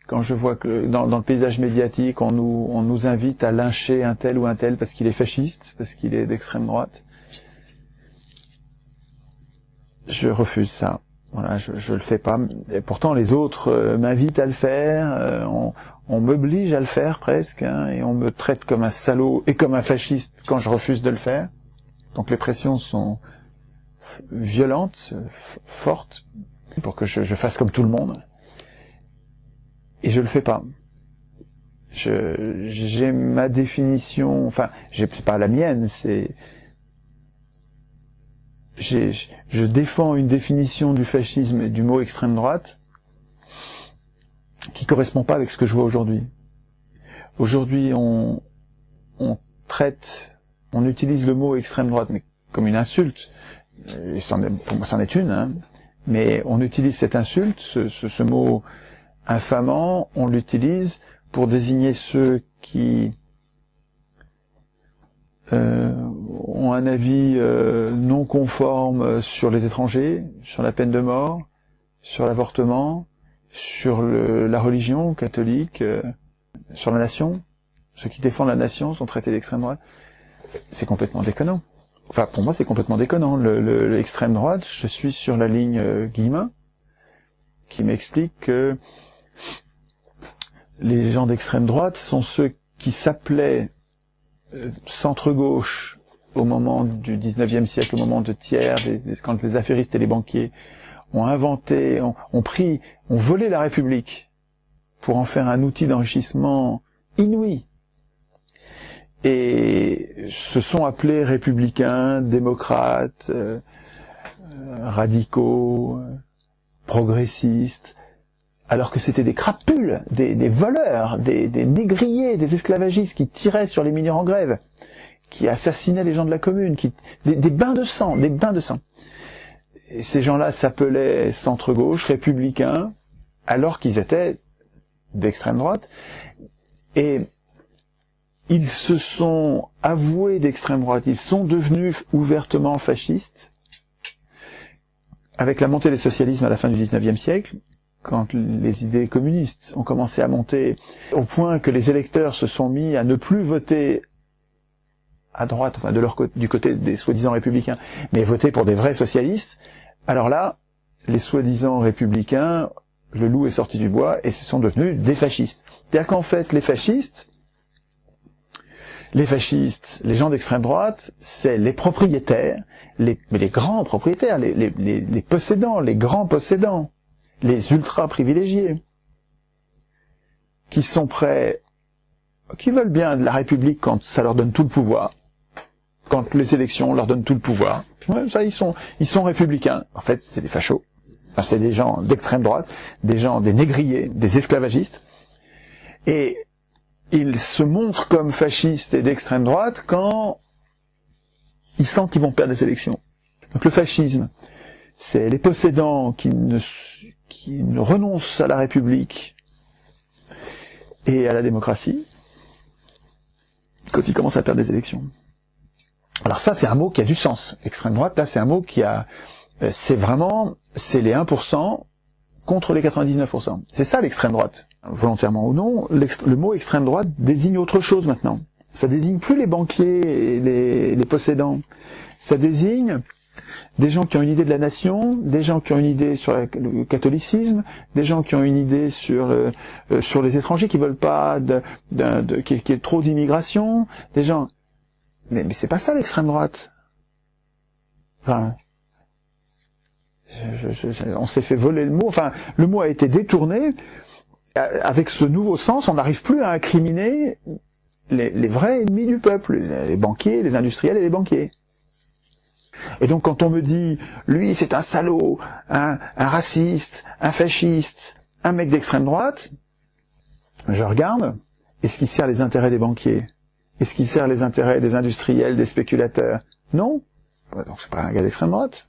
quand je vois que dans le paysage médiatique, on nous invite à lyncher un tel ou un tel parce qu'il est fasciste, parce qu'il est d'extrême droite, je refuse ça. Voilà, je le fais pas. Et pourtant, les autres m'invitent à le faire. On m'oblige à le faire presque, hein, et on me traite comme un salaud et comme un fasciste quand je refuse de le faire. Donc les pressions sont violentes, fortes, pour que je fasse comme tout le monde. Et je le fais pas. J'ai ma définition, enfin, c'est pas la mienne, je défends une définition du fascisme et du mot extrême droite qui correspond pas avec ce que je vois aujourd'hui. Aujourd'hui, on utilise le mot extrême droite mais comme une insulte. Et pour moi, c'en est une, hein. Mais on utilise cette insulte, ce mot infamant, on l'utilise pour désigner ceux qui ont un avis non conforme sur les étrangers, sur la peine de mort, sur l'avortement, sur la religion catholique, sur la nation. Ceux qui défendent la nation sont traités d'extrême droite. C'est complètement déconnant. Enfin, pour moi, c'est complètement déconnant. L'extrême droite, je suis sur la ligne Guillemin, qui m'explique que les gens d'extrême droite sont ceux qui s'appelaient centre-gauche au moment du 19e siècle, au moment de Thiers, quand les affairistes et les banquiers ont inventé, ont volé la République pour en faire un outil d'enrichissement inouï. Et se sont appelés républicains, démocrates, radicaux, progressistes, alors que c'était des crapules, des voleurs, des négriers, des esclavagistes qui tiraient sur les mineurs en grève, qui assassinaient les gens de la commune, des bains de sang, Et ces gens-là s'appelaient centre-gauche, républicains, alors qu'ils étaient d'extrême droite, et ils se sont avoués d'extrême droite, ils sont devenus ouvertement fascistes, avec la montée des socialismes à la fin du 19e siècle, quand les idées communistes ont commencé à monter, au point que les électeurs se sont mis à ne plus voter à droite, enfin du côté des soi-disant républicains, mais voter pour des vrais socialistes. Alors là, les soi-disant républicains, le loup est sorti du bois et se sont devenus des fascistes. C'est-à-dire qu'en fait, les fascistes, les gens d'extrême droite, c'est les propriétaires, mais les grands propriétaires, les possédants, les grands possédants, les ultra privilégiés, qui sont prêts, qui veulent bien de la République quand ça leur donne tout le pouvoir, quand les élections leur donnent tout le pouvoir. Ouais, ça, ils sont républicains. En fait, c'est des fachos. Enfin, c'est des gens d'extrême droite, des négriers, des esclavagistes. Et ils se montrent comme fascistes et d'extrême droite quand ils sentent qu'ils vont perdre les élections. Donc le fascisme, c'est les possédants qui ne renoncent à la République et à la démocratie quand ils commencent à perdre des élections. Alors ça, c'est un mot qui a du sens. Extrême droite, là, c'est un mot qui a... c'est les 1% contre les 99%. C'est ça l'extrême droite. Volontairement ou non, le mot extrême droite désigne autre chose maintenant. Ça désigne plus les banquiers et les possédants. Ça désigne des gens qui ont une idée de la nation, des gens qui ont une idée sur le catholicisme, des gens qui ont une idée sur les étrangers qui veulent pas qu'il y ait trop d'immigration, des gens... Mais c'est pas ça l'extrême droite. Enfin, on s'est fait voler le mot. Enfin, le mot a été détourné. Avec ce nouveau sens, on n'arrive plus à incriminer les vrais ennemis du peuple, les banquiers, les industriels et les banquiers. Et donc quand on me dit, lui c'est un salaud, un raciste, un fasciste, un mec d'extrême droite, je regarde, est-ce qu'il sert les intérêts des banquiers? Est-ce qu'il sert les intérêts des industriels, des spéculateurs? Non. Donc c'est pas un gars d'extrême droite.